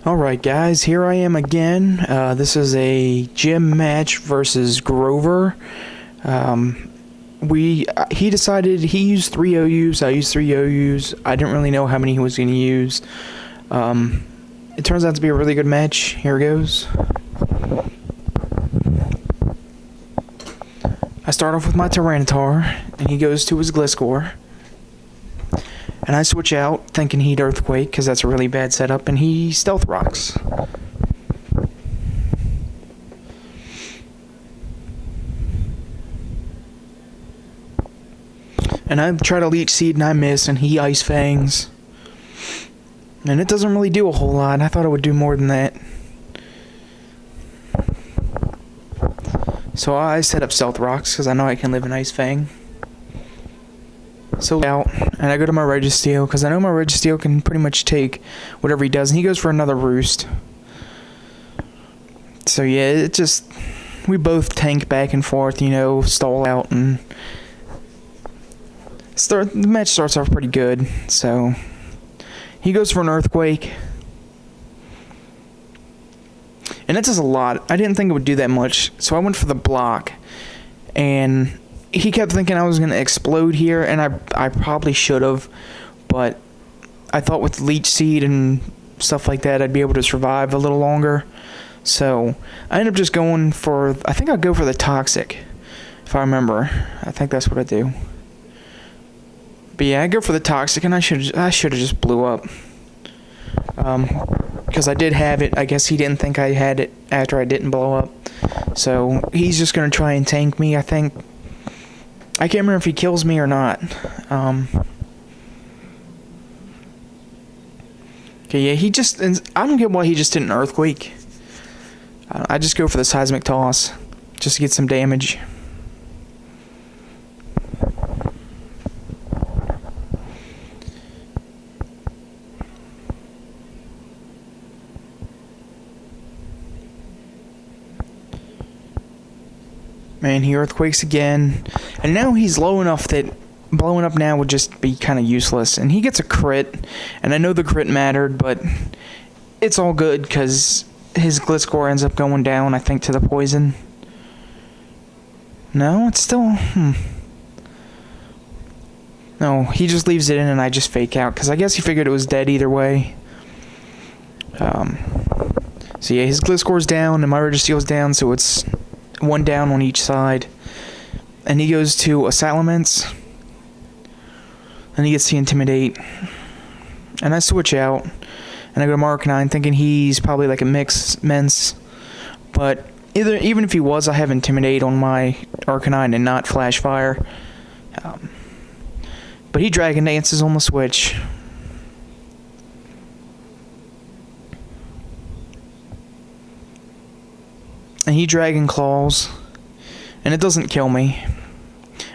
Alright guys, here I am again. This is a gym match versus Grover. He decided he used 3 OUs, I used 3 OUs. I didn't really know how many he was going to use. It turns out to be a really good match. Here goes. I start off with my Tyranitar, and he goes to his Gliscor. And I switch out, thinking he'd Earthquake, because that's a really bad setup, and he Stealth Rocks. And I try to Leech Seed, and I miss, and he Ice Fangs. And it doesn't really do a whole lot. I thought it would do more than that. So I set up Stealth Rocks, because I know I can live in Ice Fang. So out, and I go to my Registeel, because I know my Registeel can pretty much take whatever he does, and he goes for another Roost. So yeah, it just, we both tank back and forth, you know, stall out, and the match starts off pretty good. So he goes for an Earthquake, and that does a lot. I didn't think it would do that much, so I went for the block, and he kept thinking I was going to explode here, and I probably should have, but I thought with Leech Seed and stuff like that I'd be able to survive a little longer. So I ended up just going for, I think I'll go for the Toxic, if I remember. I think that's what I do. But yeah, I go for the Toxic, and I should have just blew up. Because I did have it. I guess he didn't think I had it after I didn't blow up. So he's just going to try and tank me, I think. I can't remember if he kills me or not. Okay, yeah, he just, I don't get why he just didn't Earthquake. I just go for the Seismic Toss, just to get some damage. Man, he Earthquakes again. And now he's low enough that blowing up now would just be kind of useless. And he gets a crit. And I know the crit mattered, but it's all good because his Gliscor ends up going down, I think, to the poison. No, it's still... No, he just leaves it in and I just fake out. Because I guess he figured it was dead either way. So yeah, his Gliscor's down and my Registeel's down, so it's 1 down on each side. And he goes to a Salamence. And he gets the Intimidate. And I switch out. And I go to Arcanine, thinking he's probably like a Mence. But even if he was, I have Intimidate on my Arcanine and not Flash Fire. But he Dragon Dances on the switch. And he Dragon Claws, and it doesn't kill me.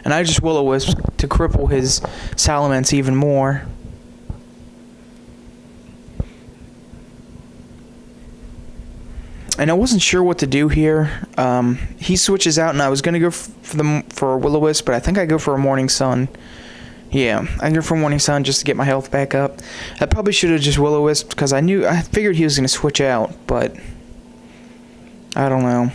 And I just Will-O-Wisp to cripple his Salamence even more. And I wasn't sure what to do here. He switches out, and I was going to go for a Will-O-Wisp, but I think I go for a Morning Sun. Yeah, I go for Morning Sun just to get my health back up. I probably should have just Will-O-Wisp, because I figured he was going to switch out, but I don't know.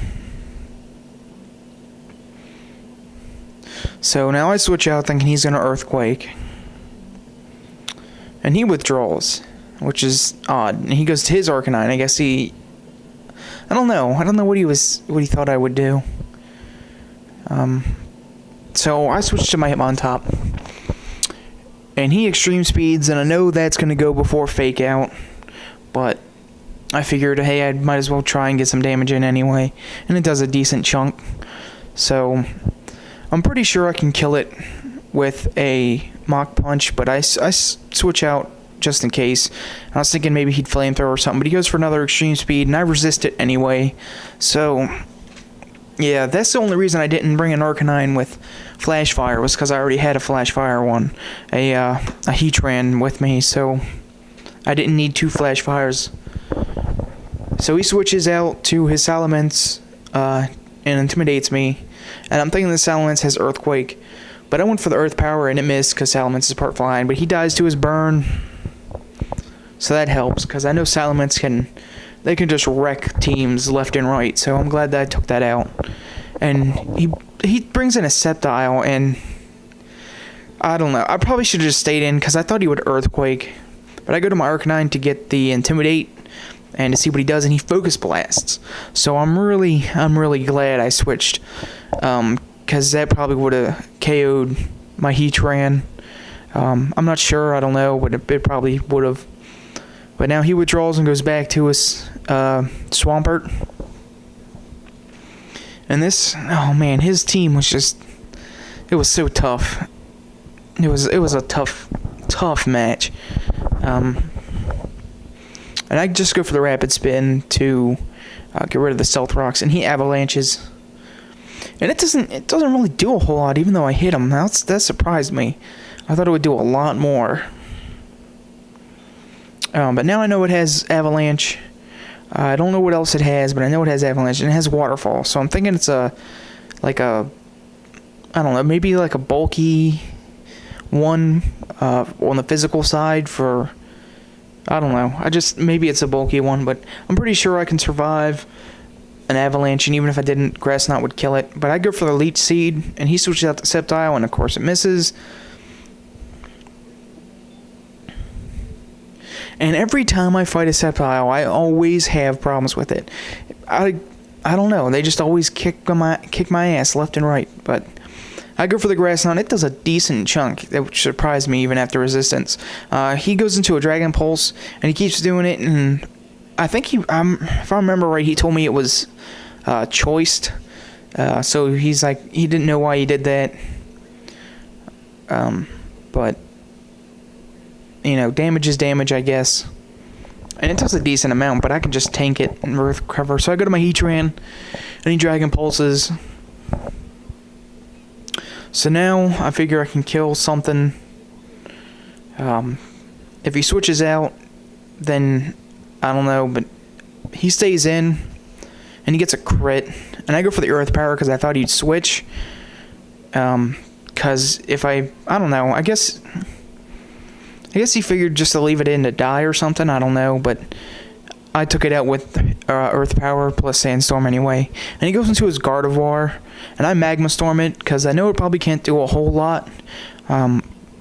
So now I switch out thinking he's going to Earthquake. And he withdraws, which is odd. And he goes to his Arcanine. I guess I don't know. I don't know what he thought I would do. So I switched to my Hitmontop. And he Extreme Speeds, and I know that's going to go before Fake Out. But I figured, hey, I might as well try and get some damage in anyway. And it does a decent chunk. So I'm pretty sure I can kill it with a Mach Punch, but I switch out just in case. I was thinking maybe he'd Flamethrower or something, but he goes for another Extreme Speed, and I resist it anyway. So yeah, that's the only reason I didn't bring an Arcanine with Flash Fire, was because I already had a Flash Fire one. A Heatran with me, so I didn't need 2 Flash Fires. So he switches out to his Salamence and intimidates me. And I'm thinking the Salamence has Earthquake. But I went for the Earth Power and it missed because Salamence is part flying. But he dies to his burn. So that helps, because I know Salamence they can just wreck teams left and right. So I'm glad that I took that out. And he brings in a Sceptile, and I don't know. I probably should have just stayed in, because I thought he would Earthquake. But I go to my Arcanine to get the Intimidate and to see what he does, and he Focus Blasts. So I'm really glad I switched, because that probably would have KO'd my Heatran. I'm not sure. I don't know, but it probably would have. But now he withdraws and goes back to his Swampert. And this, oh man, his team was just, it was so tough. It was a tough match. And I just go for the Rapid Spin to get rid of the Stealth Rocks, and he Avalanches. And it doesn't really do a whole lot, even though I hit him. That surprised me. I thought it would do a lot more. But now I know it has Avalanche. I don't know what else it has, but I know it has Avalanche, and it has Waterfall. So I'm thinking it's I don't know, maybe like a bulky one on the physical side for, I don't know. Maybe it's a bulky one, but I'm pretty sure I can survive an Avalanche, and even if I didn't, Grass Knot would kill it. But I go for the Leech Seed, and he switches out the Sceptile, and of course it misses. And every time I fight a Sceptile, I always have problems with it. I don't know. They just always kick my ass left and right. But I go for the Grass Knot. It does a decent chunk, which surprised me even after Resistance. He goes into a Dragon Pulse, and he keeps doing it. And I think if I remember right, he told me it was choiced. So he's like, he didn't know why he did that. But you know, damage is damage, I guess. And it does a decent amount, but I can just tank it and recover. So I go to my Heatran, and he Dragon Pulses. So now I figure I can kill something. If he switches out, then I don't know, but he stays in, and he gets a crit. And I go for the Earth Power because I thought he'd switch. Because if I don't know, I guess he figured just to leave it in to die or something. I don't know, but I took it out with Earth Power plus Sandstorm anyway. And he goes into his Gardevoir, and I Magma Storm it because I know it probably can't do a whole lot,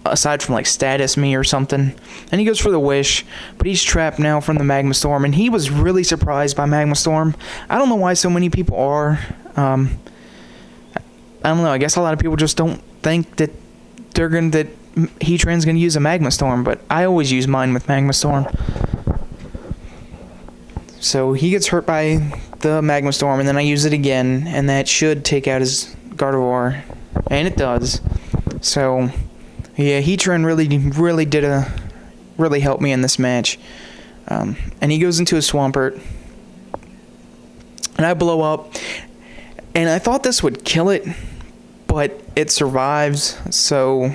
aside from like Status Me or something. And he goes for the Wish, but he's trapped now from the Magma Storm, and he was really surprised by Magma Storm. I don't know why so many people are. I don't know. I guess a lot of people just don't think that Heatran's gonna use a Magma Storm, but I always use mine with Magma Storm. So he gets hurt by the Magma Storm, and then I use it again, and that should take out his Gardevoir, and it does. So yeah, Heatran really helped me in this match. And he goes into a Swampert, and I blow up, and I thought this would kill it, but it survives. So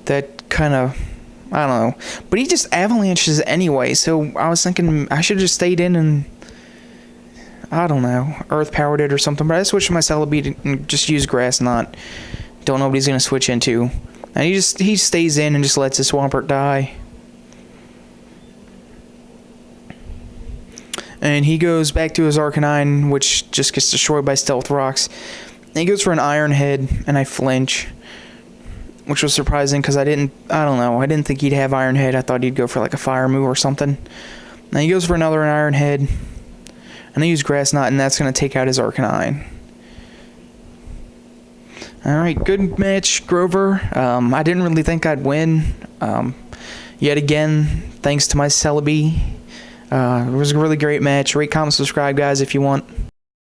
that kind of, I don't know. But he just avalanches anyway, so I was thinking I should have just stayed in and, I don't know, Earth Powered it or something. But I switched to my Celebi and just used Grass Knot. Don't know what he's going to switch into. And he stays in and just lets his Swampert die. And he goes back to his Arcanine, which just gets destroyed by Stealth Rocks. And he goes for an Iron Head, and I flinch, which was surprising because I didn't think he'd have Iron Head. I thought he'd go for like a Fire Move or something. Now he goes for another Iron Head, and I use Grass Knot, and that's going to take out his Arcanine. Alright, good match, Grover. I didn't really think I'd win. Yet again, thanks to my Celebi. It was a really great match. Rate, comment, subscribe, guys, if you want.